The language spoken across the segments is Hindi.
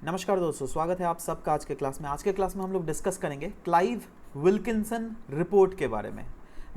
नमस्कार दोस्तों, स्वागत है आप सबका आज के क्लास में। आज के क्लास में हम लोग डिस्कस करेंगे क्लाइव विल्किंसन रिपोर्ट के बारे में।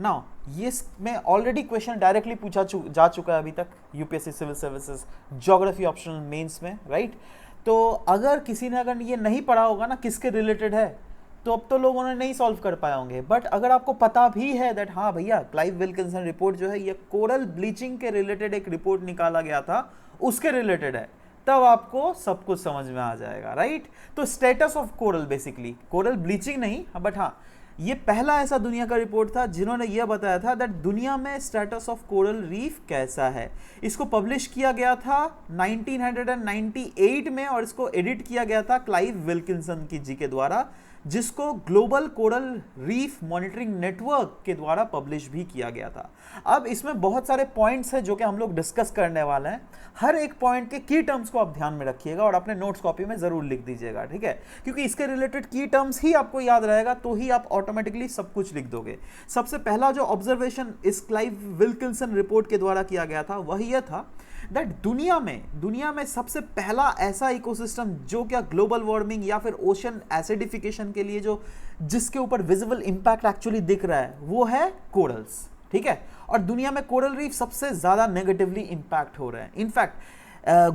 नाउ ये में ऑलरेडी क्वेश्चन डायरेक्टली पूछा जा चुका है अभी तक UPSC civil services geography optional mains में, राइट। तो अगर किसी ने अगर ये नहीं पढ़ा होगा ना किसके रिलेटेड है, तो अब तो लोगों ने नहीं सॉल्व कर पाए होंगे। बट अगर आपको पता भी है दैट हाँ भैया क्लाइव विल्किंसन रिपोर्ट जो है ये कोरल ब्लीचिंग के रिलेटेड एक रिपोर्ट निकाला गया था, उसके रिलेटेड है, तब आपको सब कुछ समझ में आ जाएगा, राइट। तो status of coral, basically coral bleaching नहीं, बट हाँ ये पहला ऐसा दुनिया का रिपोर्ट था जिन्होंने यह बताया था दैट दुनिया में स्टेटस ऑफ कोरल रीफ कैसा है। इसको पब्लिश किया गया था 1998 में और इसको एडिट किया गया था क्लाइव विल्किंसन जी के द्वारा, जिसको global coral reef monitoring network के द्वारा पब्लिश भी किया गया था। अब इसमें बहुत सारे पॉइंट्स हैं जो कि हम लोग डिस्कस करने वाले हैं। हर एक पॉइंट के की टर्म्स को आप ध्यान में रखिएगा और अपने नोट्स कॉपी में जरूर लिख दीजिएगा, ठीक है, क्योंकि इसके रिलेटेड की टर्म्स ही आपको याद रहेगा तो ही आप ऑटोमेटिकली सब कुछ लिख दोगे। सबसे पहला जो ऑब्जर्वेशन इस क्लाइव विल्किंसन रिपोर्ट के द्वारा किया गया था वह यह था दैट दुनिया में सबसे पहला ऐसा इकोसिस्टम जो क्या ग्लोबल वार्मिंग या फिर ओशन एसिडिफिकेशन के लिए जो जिसके ऊपर विजिबल इंपैक्ट एक्चुअली दिख रहा है वो है कोरल्स, ठीक है। और दुनिया में कोरल रीफ सबसे ज्यादा नेगेटिवली इंपैक्ट हो रहे हैं। इनफैक्ट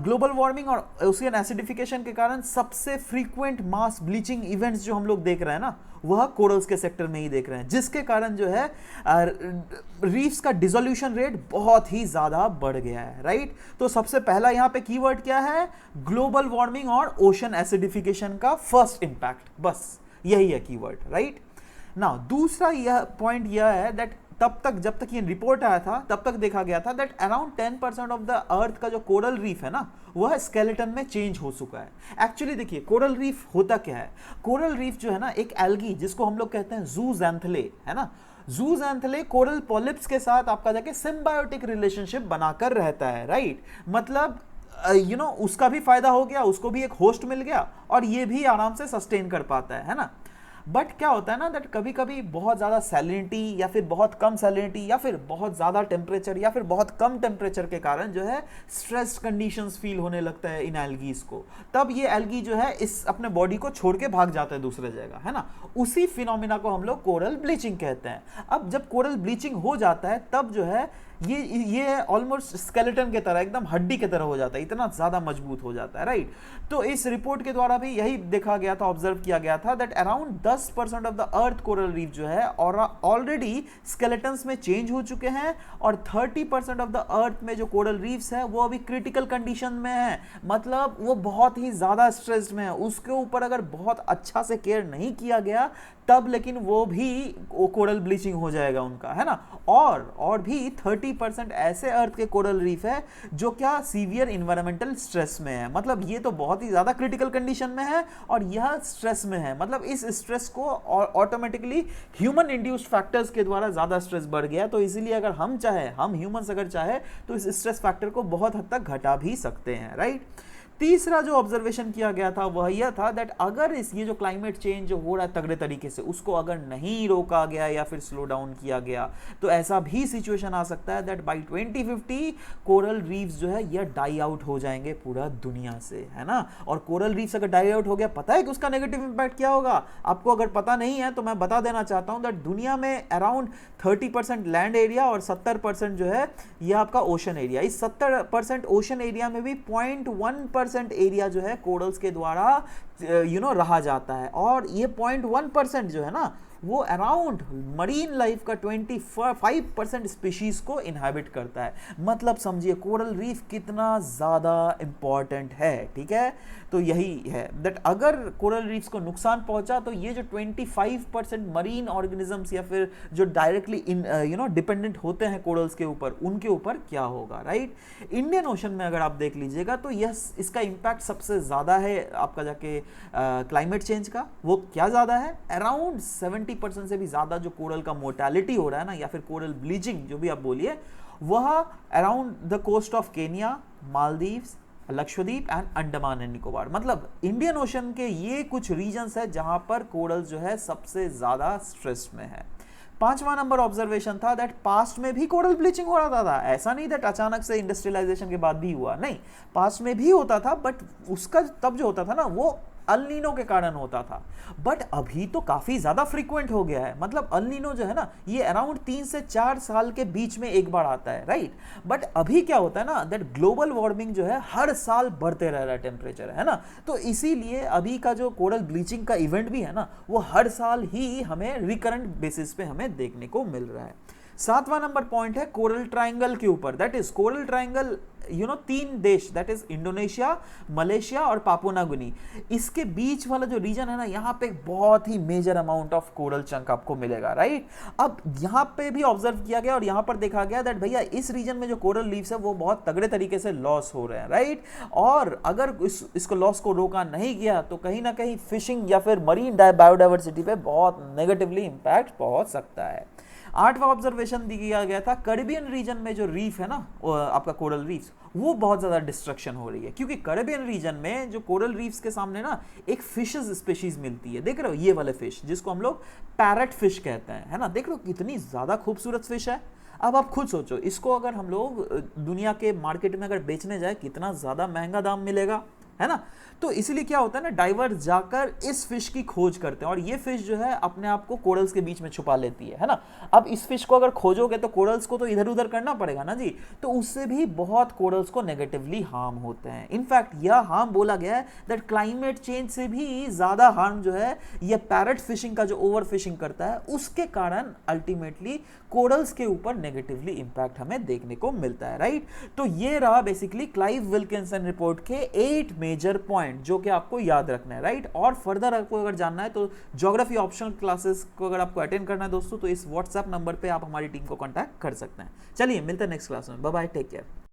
ग्लोबल वार्मिंग और ओशियन एसिडिफिकेशन के कारण सबसे फ्रीक्वेंट मास ब्लीचिंग इवेंट्स जो हम लोग देख रहे हैं ना, वह कोरल्स के सेक्टर में ही देख रहे हैं, जिसके कारण जो है रीफ्स का डिसोल्यूशन रेट बहुत ही ज्यादा बढ़ गया है, राइट। तो सबसे पहला यहां पे कीवर्ड क्या है? ग्लोबल वार्मिंग और ओशन एसिडिफिकेशन का फर्स्ट इंपैक्ट, बस यही है कीवर्ड, राइट। नाउ दूसरा यह पॉइंट यह है दैट तब तक जब तक ये रिपोर्ट आया था तब तक देखा गया था that around 10% of the earth का जो कोरल रीफ है ना वह स्केलेटन में चेंज हो चुका है। एक्चुअली देखिए कोरल रीफ होता क्या है? कोरल रीफ जो है ना एक एल्गी जिसको हम लोग कहते हैं ज़ूज़ैंथले, है ना। ज़ूज़ैंथले कोरल पॉलिप्स के साथ आपका जाके सिम्बायोटिक रिलेशनशिप बनाकर रहता है, राइट। मतलब उसका भी फायदा हो गया, उसको भी एक होस्ट मिल गया और ये भी आराम से सस्टेन कर पाता है ना। बट क्या होता है ना दैट कभी कभी बहुत ज़्यादा सैलिनिटी या फिर बहुत कम सैलिनिटी या फिर बहुत ज़्यादा टेम्परेचर या फिर बहुत कम टेम्परेचर के कारण जो है स्ट्रेस्ड कंडीशंस फील होने लगता है इन एल्गीज को। तब ये एल्गी जो है इस अपने बॉडी को छोड़ के भाग जाता है दूसरे जगह, है ना। उसी फिनोमिना को हम लोग कोरल ब्लीचिंग कहते हैं। अब जब कोरल ब्लीचिंग हो जाता है तब जो है ये ऑलमोस्ट स्केलेटन के तरह एकदम हड्डी की तरह हो जाता है, इतना ज्यादा मजबूत हो जाता है, राइट। तो इस रिपोर्ट के द्वारा भी यही देखा गया था, ऑब्जर्व किया गया था that around 10% of the earth coral reef जो है और ऑलरेडी स्केलेटन्स में चेंज हो चुके हैं और 30% ऑफ द अर्थ में जो कोरल रीफ्स है वो अभी क्रिटिकल कंडीशन में है, मतलब वो बहुत ही ज्यादा स्ट्रेस्ड में है। उसके ऊपर अगर बहुत अच्छा से केयर नहीं किया गया तब लेकिन वो भी कोरल ब्लीचिंग हो जाएगा उनका, है ना। और भी 30% ऐसे अर्थ के कोरल रीफ है जो क्या सीवियर इन्वायरमेंटल स्ट्रेस में है, मतलब ये तो बहुत ही ज्यादा क्रिटिकल कंडीशन में है और यह स्ट्रेस में है। मतलब इस स्ट्रेस को ऑटोमेटिकली ह्यूमन इंड्यूस्ड फैक्टर्स के द्वारा ज्यादा स्ट्रेस बढ़ गया, तो इसीलिए अगर हम ह्यूमंस अगर चाहे तो इस स्ट्रेस फैक्टर को बहुत हद तक घटा भी सकते हैं, राइट। तीसरा जो ऑब्जर्वेशन किया गया था वह यह था दैट अगर ये जो क्लाइमेट चेंज जो हो रहा है तगड़े तरीके से उसको अगर नहीं रोका गया या फिर स्लो डाउन किया गया तो ऐसा भी सिचुएशन आ सकता है दैट बाय 2050 कोरल रीफ्स जो है ये डाई आउट हो जाएंगे पूरा दुनिया से, है ना। और कोरल रीफ्स अगर डाई आउट हो गया, पता है कि उसका नेगेटिव इंपैक्ट क्या होगा? आपको अगर पता नहीं है तो मैं बता देना चाहता हूं दैट दुनिया में अराउंड 30% लैंड एरिया और 70% जो है यह आपका ओशन एरिया। इस 70% ओशन एरिया में भी 0.1% एरिया जो है कोरल्स के द्वारा रहा जाता है और ये 0.1% जो है ना वो अराउंड मरीन लाइफ का 25% स्पीशीज को इनहाबिट करता है। मतलब समझिए कोरल रीफ कितना ज्यादा इंपॉर्टेंट है, ठीक है। तो यही है दैट अगर कोरल रीफ्स को नुकसान पहुंचा तो ये जो 25% मरीन ऑर्गेनिजम्स या फिर जो डायरेक्टली डिपेंडेंट होते हैं कोरल्स के ऊपर, उनके ऊपर क्या होगा, राइट। इंडियन ओशन में अगर आप देख लीजिएगा तो यस इसका इंपैक्ट सबसे ज्यादा है आपका जाके क्लाइमेट चेंज का। वो क्या ज्यादा है? अराउंड 70% से भी ज्यादा जो कोरल का मोर्टेलिटी हो रहा है ना या फिर कोरल ब्लीचिंग जो भी आप बोलिए, वह around the coast of Kenya, Maldives, Lakshadweep and Andaman and Nicobar. मतलब इंडियन ओशन के ये कुछ रीजन्स है जहां पर कोरल जो है सबसे ज्यादा स्ट्रेस में है। 5वां नंबर ऑब्जर्वेशन था दैट पास्ट में भी कोरल ब्लीचिंग हो रहा था, ऐसा नहीं दैट अचानक से इंडस्ट्रियलाइजेशन के बाद भी हुआ, नहीं, पास्ट में भी होता था, बट उसका तब जो होता था ना वो अल नीनो के कारण होता था, बट अभी तो काफी ज्यादा फ्रीक्वेंट हो गया है। मतलब अल नीनो जो है ना ये अराउंड 3 से 4 साल के बीच में एक बार आता है, राइट। बट अभी क्या होता है ना दैट ग्लोबल वार्मिंग जो है हर साल बढ़ते रह रहा है टेम्परेचर, है ना, तो इसीलिए अभी का जो कोरल ब्लीचिंग का इवेंट भी है ना वो हर साल ही हमें रिकरेंट बेसिस पे हमें देखने को मिल रहा है। 7वां नंबर पॉइंट है कोरल ट्रायंगल के ऊपर, दैट इज कोरल ट्रायंगल 3 देश, दैट इज इंडोनेशिया, मलेशिया और पापुनागुनी, इसके बीच वाला जो रीजन है ना यहाँ पे बहुत ही major amount of coral chunk आपको मिलेगा, राइट। अब यहाँ पे भी ऑब्जर्व किया गया और यहाँ पर देखा गया दैट भैया इस रीजन में जो कोरल लीव्स है वो बहुत तगड़े तरीके से लॉस हो रहे हैं, राइट। और अगर इसको लॉस को रोका नहीं गया तो कहीं ना कहीं फिशिंग या फिर मरीन बायोडाइवर्सिटी पे बहुत नेगेटिवली इंपैक्ट पहुंच सकता है। 8वां ऑब्जर्वेशन दिया गया था कैरिबियन रीजन में जो रीफ है ना आपका कोरल रीफ्स वो बहुत ज्यादा डिस्ट्रक्शन हो रही है, क्योंकि कैरिबियन रीजन में जो कोरल रीफ्स के सामने ना एक फिशेस स्पीशीज मिलती है, देख रहे हो ये वाले फिश जिसको हम लोग पैरट फिश कहते हैं, है ना, देख रहे हो कितनी ज्यादा खूबसूरत फिश है। अब आप खुद सोचो इसको अगर हम लोग दुनिया के मार्केट में अगर बेचने जाए कितना ज्यादा महंगा दाम मिलेगा, है ना। तो इसलिए क्या होता है ना डाइवर्स जाकर इस फिश की खोज करते हैं और ये फिश जो है अपने आप को कोरल्स के बीच में छुपा लेती है ना। अब इस फिश को अगर खोजोगे तो कोरल्स को तो इधर उधर करना पड़ेगा ना जी, तो उससे भी बहुत कोरल्स को नेगेटिवली हार्म होते हैं। इनफैक्ट यह हार्म बोला गया है दैट क्लाइमेट चेंज से भी ज्यादा हार्म जो है ये पैरट फिशिंग का जो ओवर फिशिंग करता है उसके कारण अल्टीमेटली कोरल्स के ऊपर नेगेटिवली इंपैक्ट हमें देखने को मिलता है, राइट। तो ये रहा बेसिकली क्लाइव विल्किंसन रिपोर्ट के 8 मेजर पॉइंट जो कि आपको याद रखना है, राइट। और फर्दर आपको अगर जानना है तो ज्योग्राफी ऑप्शनल क्लासेस को अगर आपको अटेंड करना है दोस्तों तो इस व्हाट्सएप नंबर पे आप हमारी टीम को कांटेक्ट कर सकते हैं। चलिए मिलते हैं नेक्स्ट क्लास में, बाय बाय, टेक केयर।